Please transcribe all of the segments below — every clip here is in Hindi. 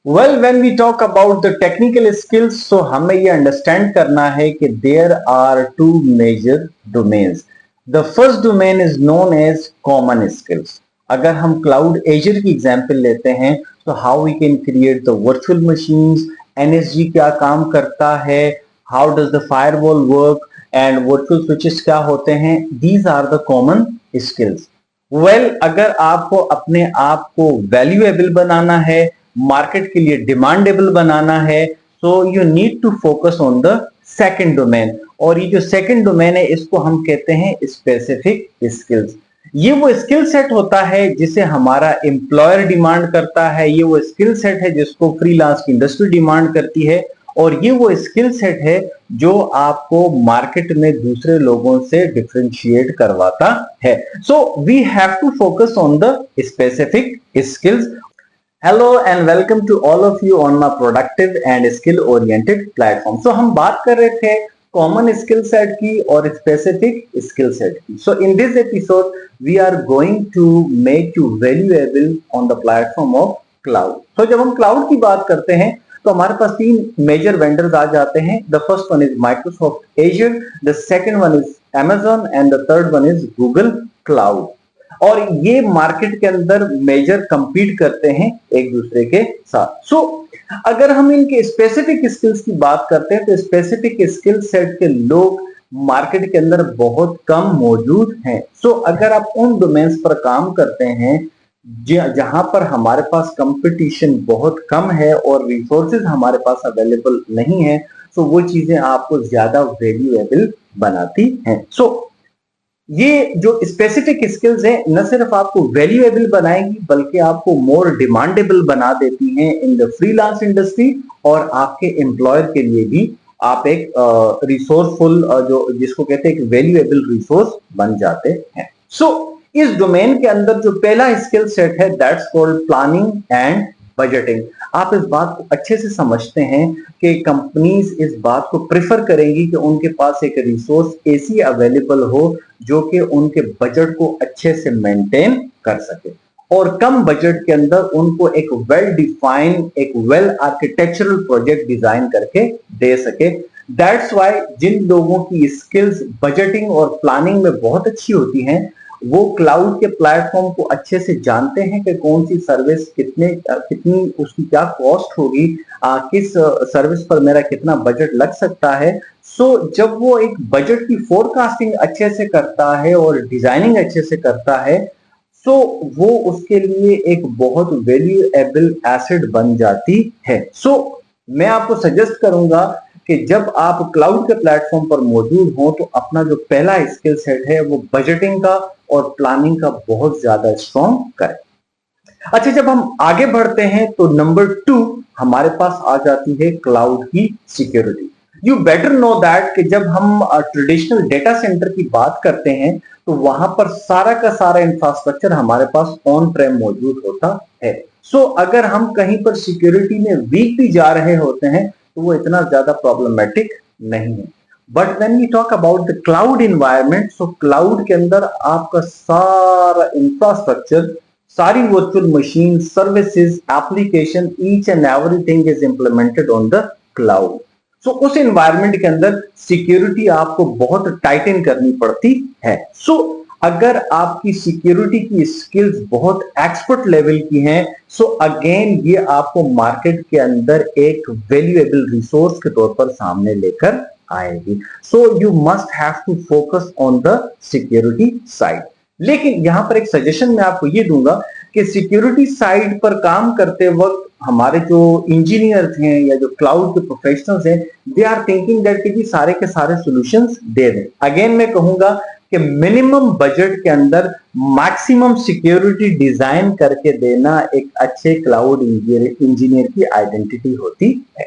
Well, when we talk about the technical skills, so हमें ये अंडरस्टैंड करना है कि there are two major domains. The first domain is known as common skills. अगर हम क्लाउड एजर की एग्जांपल लेते हैं तो how we can create the virtual machines, NSG क्या काम करता है, how does the firewall work and virtual switches क्या होते हैं, these are the common skills. Well, अगर आपको अपने आप को वैल्यूएबल बनाना है, मार्केट के लिए डिमांडेबल बनाना है, so you need to focus on the second domain. और ये जो सेकंड डोमेन है इसको हम कहते हैं स्पेसिफिक स्किल्स. ये वो स्किल सेट होता है जिसे हमारा एम्प्लॉयर डिमांड करता है, ये वो स्किल सेट है जिसको फ्रीलांस की इंडस्ट्री डिमांड करती है, और ये वो स्किल सेट है जो आपको मार्केट में दूसरे लोगों से डिफरेंशिएट करवाता है. So we have to focus on the specific skills. Hello and welcome to all of you on my productive and skill oriented platform. So हम बात कर रहे थे कॉमन स्किल सेट की और स्पेसिफिक स्किल सेट की. So in this episode we are going to make you valuable on the platform of cloud. तो जब हम क्लाउड की बात करते हैं तो हमारे पास तीन मेजर वेंडर्स आ जाते हैं. The first one is Microsoft Azure, the second one is Amazon and the third one is Google cloud. और ये मार्केट के अंदर मेजर कंपीट करते हैं एक दूसरे के साथ. सो अगर हम इनके स्पेसिफिक स्किल्स की बात करते हैं तो स्पेसिफिक स्किल सेट के लोग मार्केट के अंदर बहुत कम मौजूद हैं. सो अगर आप उन डोमेन्स पर काम करते हैं जहां पर हमारे पास कंपटीशन बहुत कम है और रिसोर्सेज हमारे पास अवेलेबल नहीं है, तो वो चीजें आपको ज्यादा वैल्यूएबल बनाती हैं. सो ये जो स्पेसिफिक स्किल्स हैं न सिर्फ आपको वैल्यूएबल बनाएंगी बल्कि आपको मोर डिमांडेबल बना देती हैं इन द फ्रीलांस इंडस्ट्री, और आपके एम्प्लॉयर के लिए भी आप एक रिसोर्सफुल जो जिसको कहते हैं एक वैल्यूएबल रिसोर्स बन जाते हैं. सो इस डोमेन के अंदर जो पहला स्किल सेट है that's called planning and budgeting. आप इस बात को अच्छे से समझते हैं कि कंपनीज इस बात को प्रेफर करेंगी कि उनके पास एक रिसोर्स ऐसी अवेलेबल हो जो कि उनके बजट को अच्छे से मेंटेन कर सके और कम बजट के अंदर उनको एक वेल डिफाइंड, एक वेल आर्किटेक्चरल प्रोजेक्ट डिजाइन करके दे सके. दैट्स व्हाई जिन लोगों की स्किल्स बजटिंग और प्लानिंग में बहुत अच्छी होती हैं वो क्लाउड के प्लेटफॉर्म को अच्छे से जानते हैं कि कौन सी सर्विस कितनी उसकी क्या कॉस्ट होगी, किस सर्विस पर मेरा कितना बजट लग सकता है. सो जब वो एक बजट की फोरकास्टिंग अच्छे से करता है और डिजाइनिंग अच्छे से करता है, सो वो उसके लिए एक बहुत वैल्यूएबल एसेट बन जाती है. सो मैं आपको सजेस्ट करूंगा कि जब आप क्लाउड के प्लेटफॉर्म पर मौजूद हो तो अपना जो पहला स्किल सेट है वो बजटिंग का और प्लानिंग का बहुत ज्यादा स्ट्रॉन्ग करें. अच्छा, जब हम आगे बढ़ते हैं तो नंबर 2 हमारे पास आ जाती है क्लाउड की security. You better know that कि जब हम ट्रेडिशनल डेटा सेंटर की बात करते हैं तो वहां पर सारा का सारा इंफ्रास्ट्रक्चर हमारे पास ऑन प्रेम मौजूद होता है. सो अगर हम कहीं पर सिक्योरिटी में वीक भी जा रहे होते हैं तो वो इतना ज्यादा प्रॉब्लमेटिक नहीं है. But when we talk about the cloud environment, so cloud के अंदर आपका सारा इंफ्रास्ट्रक्चर, सारी virtual machine, services, application, each and everything is implemented on the cloud. So उस एनवायरनमेंट के अंदर सिक्योरिटी आपको बहुत टाइटन करनी पड़ती है. सो अगर आपकी सिक्योरिटी की स्किल्स बहुत एक्सपर्ट लेवल की हैं, सो अगेन ये आपको मार्केट के अंदर एक वैल्यूएबल रिसोर्स के तौर पर सामने लेकर आएगी. So you must have to focus on the security side. लेकिन यहां पर एक सजेशन मैं आपको ये दूंगा कि सिक्योरिटी साइड पर काम करते वक्त हमारे जो इंजीनियर्स हैं या जो क्लाउड के प्रोफेशनल्स हैं, दे आर थिंकिंग दैट कि सारे के सारे सॉल्यूशंस दे दें. अगेन मैं कहूंगा कि मिनिमम बजट के अंदर मैक्सिमम सिक्योरिटी डिजाइन करके देना एक अच्छे क्लाउड इंजीनियर की आइडेंटिटी होती है.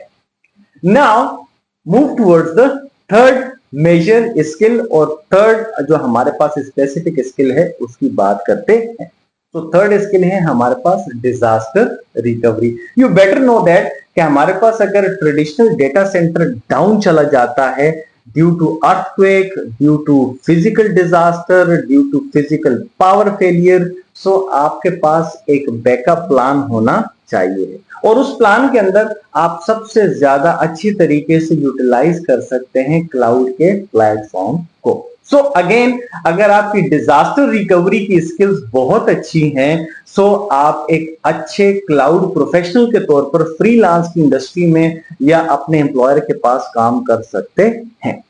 Now move towards the third major skill, और थर्ड जो हमारे पास स्पेसिफिक स्किल है उसकी बात करते हैं. तो थर्ड स्किल है हमारे पास disaster recovery. You better know that कि हमारे पास अगर ट्रेडिशनल डेटा सेंटर डाउन चला जाता है due to earthquake, due to physical disaster, due to physical power failure, so आपके पास एक बैकअप प्लान होना चाहिए. और उस प्लान के अंदर आप सबसे ज्यादा अच्छी तरीके से यूटिलाइज कर सकते हैं क्लाउड के प्लेटफॉर्म को। सो अगेन, अगर आपकी डिजास्टर रिकवरी की स्किल्स बहुत अच्छी हैं, सो आप एक अच्छे क्लाउड प्रोफेशनल के तौर पर फ्रीलांस की इंडस्ट्री में या अपने एम्प्लॉयर के पास काम कर सकते हैं।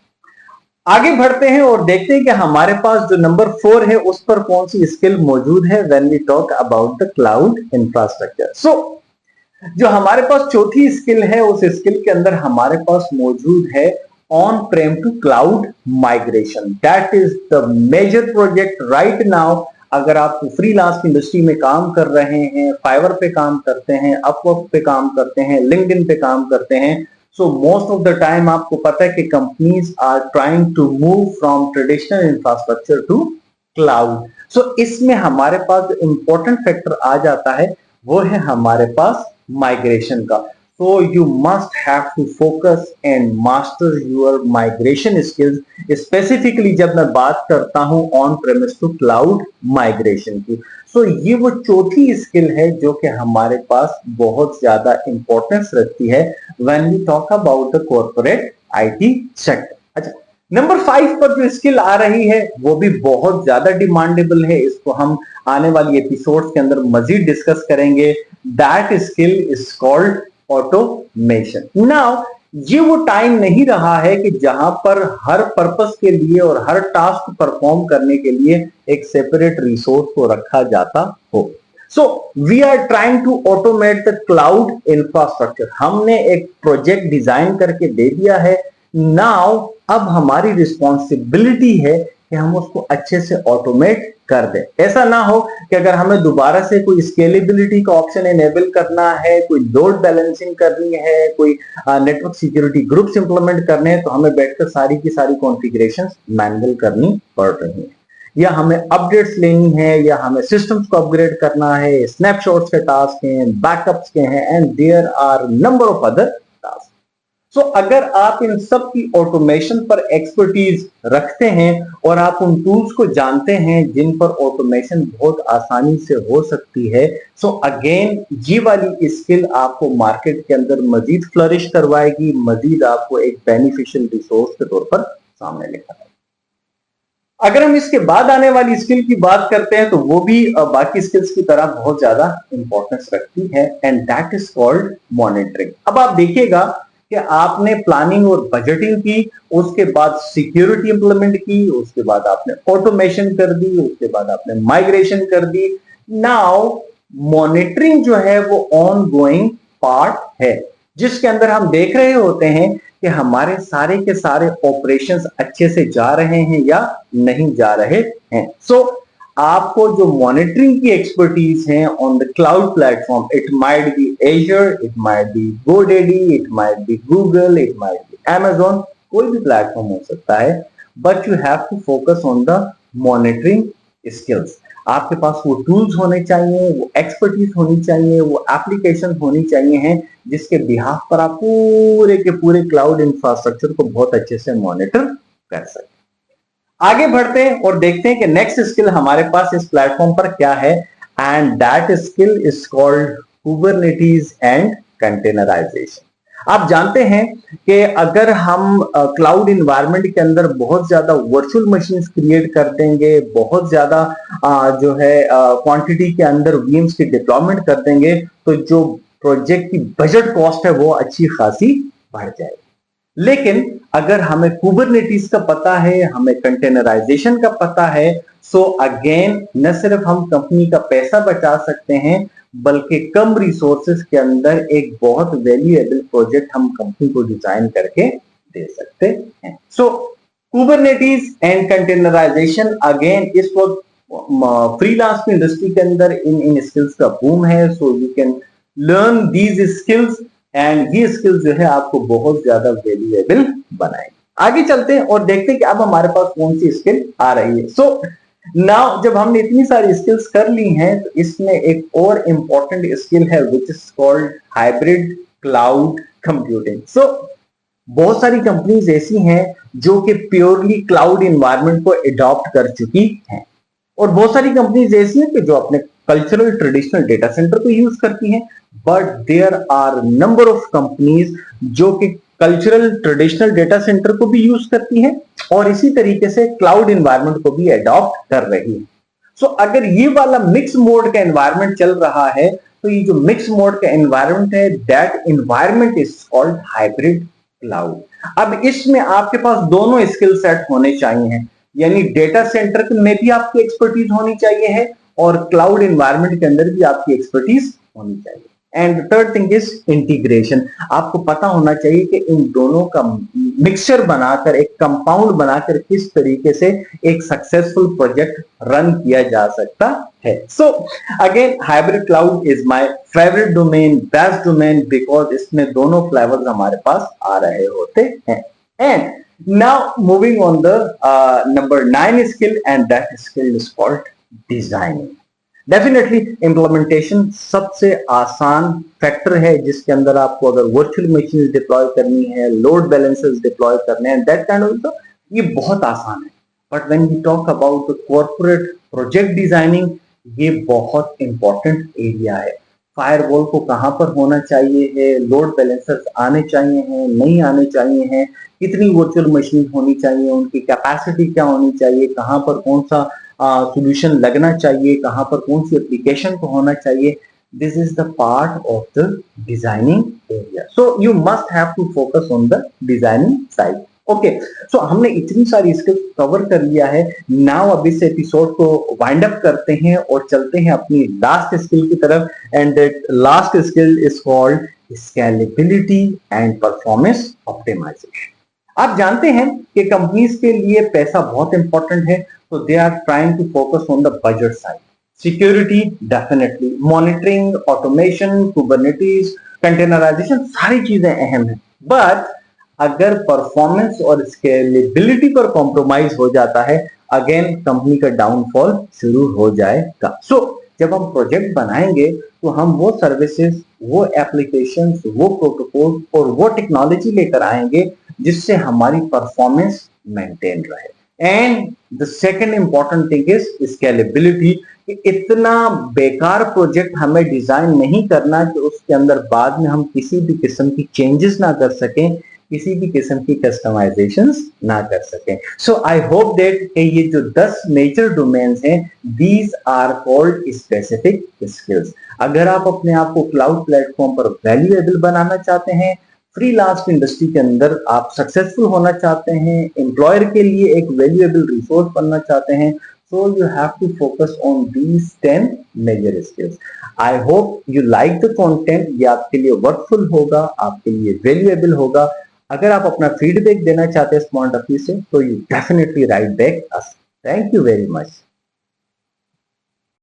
आगे बढ़ते हैं और देखते हैं कि हमारे पास जो नंबर 4 है उस पर कौन सी स्किल मौजूद है when we talk about the cloud infrastructure. So जो हमारे पास चौथी स्किल है, उस स्किल के अंदर हमारे पास मौजूद है on prem to cloud migration. That is the major project right now. अगर आप फ्रीलांस इंडस्ट्री में काम कर रहे हैं, फाइवर पे काम करते हैं, अपवर्क पे काम करते हैं, लिंक्डइन पे काम करते हैं, so most of the time आपको पता है कि companies are trying to move from traditional infrastructure to cloud. So इसमें हमारे पास जो इंपॉर्टेंट फैक्टर आ जाता है वो है हमारे पास माइग्रेशन का। So you must have to focus and master your migration skills. Specifically जब मैं बात करता हूं on premise to cloud migration की, so ये वो चौथी स्किल है जो कि हमारे पास बहुत ज्यादा इंपॉर्टेंस रखती है when we talk about the corporate IT sector। अच्छा, नंबर 5 पर जो स्किल आ रही है वो भी बहुत ज्यादा डिमांडेबल है, इसको हम आने वाली एपिसोड्स के अंदर मजीद डिस्कस करेंगे। That skill is called automation. Now ये वो टाइम नहीं रहा है कि जहां पर हर पर्पस के लिए और हर टास्क परफॉर्म करने के लिए एक सेपरेट रिसोर्स को रखा जाता हो। So we are trying to automate the cloud infrastructure. हमने एक प्रोजेक्ट डिजाइन करके दे दिया है। नाउ अब हमारी रिस्पॉन्सिबिलिटी है कि हम उसको अच्छे से ऑटोमेट कर दें। ऐसा ना हो कि अगर हमें दोबारा से कोई स्केलेबिलिटी का ऑप्शन एनेबल करना है, कोई लोड बैलेंसिंग करनी है, कोई नेटवर्क सिक्योरिटी ग्रुप्स इंप्लीमेंट करने हैं, तो हमें बैठकर सारी की सारी कॉन्फ़िगरेशंस मैनुअल करनी पड़ रही है, या हमें अपडेट्स लेनी है, या हमें सिस्टम्स को अपग्रेड करना है, स्नैपशॉट्स के टास्क हैं, बैकअप्स के हैं, and there are number of other task. So अगर आप इन सब की ऑटोमेशन पर एक्सपर्टीज रखते हैं और आप उन टूल्स को जानते हैं जिन पर ऑटोमेशन बहुत आसानी से हो सकती है, सो अगेन ये वाली स्किल आपको मार्केट के अंदर मजीद फ्लरिश करवाएगी, मजीद आपको एक बेनिफिशियल रिसोर्स के तौर पर सामने लेकर आएगी। अगर हम इसके बाद आने वाली स्किल की बात करते हैं तो वो भी बाकी स्किल्स की तरह बहुत ज्यादा इंपॉर्टेंस रखती है, and that is called monitoring. अब आप देखिएगा कि आपने प्लानिंग और बजटिंग की, उसके बाद सिक्योरिटी इंप्लीमेंट की, उसके बाद आपने ऑटोमेशन कर दी, उसके बाद आपने माइग्रेशन कर दी। नाउ मॉनिटरिंग जो है वो ऑन गोइंग पार्ट है, जिसके अंदर हम देख रहे होते हैं कि हमारे सारे के सारे ऑपरेशंस अच्छे से जा रहे हैं या नहीं जा रहे हैं। सो आपको जो मॉनिटरिंग की एक्सपर्टीज है on the cloud platform, it might be Azure, it might be GoDaddy, it might be Google, it might be Amazon, कोई भी प्लेटफॉर्म हो सकता है, but you have to focus on the monitoring skills. आपके पास वो टूल्स होने चाहिए, वो एक्सपर्टीज होनी चाहिए, वो एप्लीकेशन होनी चाहिए हैं जिसके बिहाफ पर आप पूरे के पूरे क्लाउड इंफ्रास्ट्रक्चर को बहुत अच्छे से मॉनिटर कर सकते। आगे बढ़ते हैं और देखते हैं कि नेक्स्ट स्किल हमारे पास इस प्लेटफॉर्म पर क्या है, and that skill is called Kubernetes and containerization. आप जानते हैं कि अगर हम क्लाउड इन्वायरमेंट के अंदर बहुत ज्यादा वर्चुअल मशीन्स क्रिएट कर देंगे, बहुत ज्यादा जो है क्वांटिटी के अंदर वीएम्स की डिप्लॉयमेंट कर देंगे, तो जो प्रोजेक्ट की बजट कॉस्ट है वो अच्छी खासी बढ़ जाएगी। लेकिन अगर हमें कुबरनेटीज का पता है, हमें कंटेनराइजेशन का पता है, सो अगेन न सिर्फ हम कंपनी का पैसा बचा सकते हैं, बल्कि कम रिसोर्सेज के अंदर एक बहुत वैल्यूएबल प्रोजेक्ट हम कंपनी को डिजाइन करके दे सकते हैं। सो कुबरनेटीज एंड कंटेनराइजेशन अगेन इस वक्त फ्रीलांस इंडस्ट्री के अंदर इन स्किल्स का बूम है। So you can learn these skills, and ये स्किल्स जो है आपको बहुत ज्यादा वैल्यूएबल बनाएंगे। आगे चलते हैं और देखते हैं कि अब हमारे पास कौन सी स्किल आ रही है। सो नाउ जब हमने इतनी सारी स्किल्स कर ली हैं, तो इसमें एक और इंपॉर्टेंट स्किल है which is called hybrid cloud computing. So बहुत सारी कंपनीज ऐसी हैं जो कि प्योरली क्लाउड इन्वायरमेंट को एडॉप्ट कर चुकी हैं, और बहुत सारी कंपनीज ऐसी हैं कि जो अपने कल्चरल ट्रेडिशनल डेटा सेंटर को यूज करती हैं, but there are number of companies जो कि कल्चरल ट्रेडिशनल डेटा सेंटर को भी यूज करती हैं और इसी तरीके से क्लाउड एनवायरनमेंट को भी अडॉप्ट कर रही है। सो अगर ये वाला मिक्स मोड का एनवायरनमेंट चल रहा है तो ये जो मिक्स मोड का एनवायरनमेंट है, that environment is called hybrid cloud. अब इसमें आपके पास दोनों स्किल सेट होने चाहिए, यानी डेटा सेंटर में भी आपकी एक्सपर्टीज होनी चाहिए है और क्लाउड एनवायरनमेंट के अंदर भी आपकी एक्सपर्टीज होनी चाहिए। And third thing is integration. आपको पता होना चाहिए कि इन दोनों का मिक्सचर बनाकर, एक कंपाउंड बनाकर किस तरीके से एक सक्सेसफुल प्रोजेक्ट रन किया जा सकता है। So again hybrid cloud is my favourite domain, best domain, because इसमें दोनों फ्लेवर्स हमारे पास आ रहे होते हैं। And now moving on the number 9 skill, and that skill is called designing. Definitely implementation सबसे आसान फैक्टर है जिसके अंदर आपको अगर वर्चुअल मशीन डिप्लॉय करनी है, लोड बैलेंसेस डिप्लॉय करने हैं, दैट काइंड ऑफ, ये बहुत आसान है। But when we talk about corporate project designing, ये बहुत इंपॉर्टेंट एरिया है। फायरवॉल को कहां पर होना चाहिए है, लोड बैलेंसर्स आने चाहिए हैं, नहीं आने चाहिए हैं, कितनी वर्चुअल मशीन होनी चाहिए, उनकी कैपेसिटी क्या होनी चाहिए, कहां पर कौन सा सॉल्यूशन लगना चाहिए, कहां पर कौन सी एप्लीकेशन को होना चाहिए। This is the part of the designing area, so you must have to focus on the designing side. Okay, so हमने इतनी सारी स्किल्स कवर कर लिया है। नाउ अब इस एपिसोड को वाइंड अप करते हैं और चलते हैं अपनी लास्ट स्किल की तरफ, and that last skill is called scalability and performance optimization. आप जानते हैं कि कंपनीज के लिए पैसा बहुत इंपॉर्टेंट है, so they are trying to focus on the budget side. Security definitely, monitoring, automation, Kubernetes, containerization, सारी चीजें अहम है। बट अगर परफॉर्मेंस और स्केलेबिलिटी पर कॉम्प्रोमाइज हो जाता है, अगेन कंपनी का डाउनफॉल शुरू हो जाएगा। सो जब हम प्रोजेक्ट बनाएंगे तो हम वो सर्विसेज, वो एप्लीकेशंस, वो प्रोटोकॉल और वो टेक्नोलॉजी लेकर आएंगे जिससे हमारी परफॉर्मेंस मेंटेन रहे। And the second important thing is scalability, कि इतना बेकार प्रोजेक्ट हमें डिजाइन नहीं करना कि उसके अंदर बाद में हम किसी भी किस्म की चेंजेस ना कर सकें, किसी भी किस्म की कस्टमाइजेशंस ना कर सकें। सो आई होप दैट ये जो 10 मेजर डोमेन्स हैं, these are called specific skills. अगर आप अपने आप को क्लाउड प्लेटफॉर्म पर वैल्यूएबल बनाना चाहते हैं, फ्रीलांस इंडस्ट्री के अंदर आप सक्सेसफुल होना चाहते हैं, एम्प्लॉयर के लिए एक वैल्यूएबल रिसोर्स बनना चाहते हैं, so you have to focus on these 10 major skills. I hope you like the content. ये आपके लिए वर्कफुल होगा, आपके लिए वैल्यूएबल होगा। अगर आप अपना फीडबैक देना चाहते हैं इस पॉइंट ऑफ व्यू से, तो you definitely right back us. Thank you very much.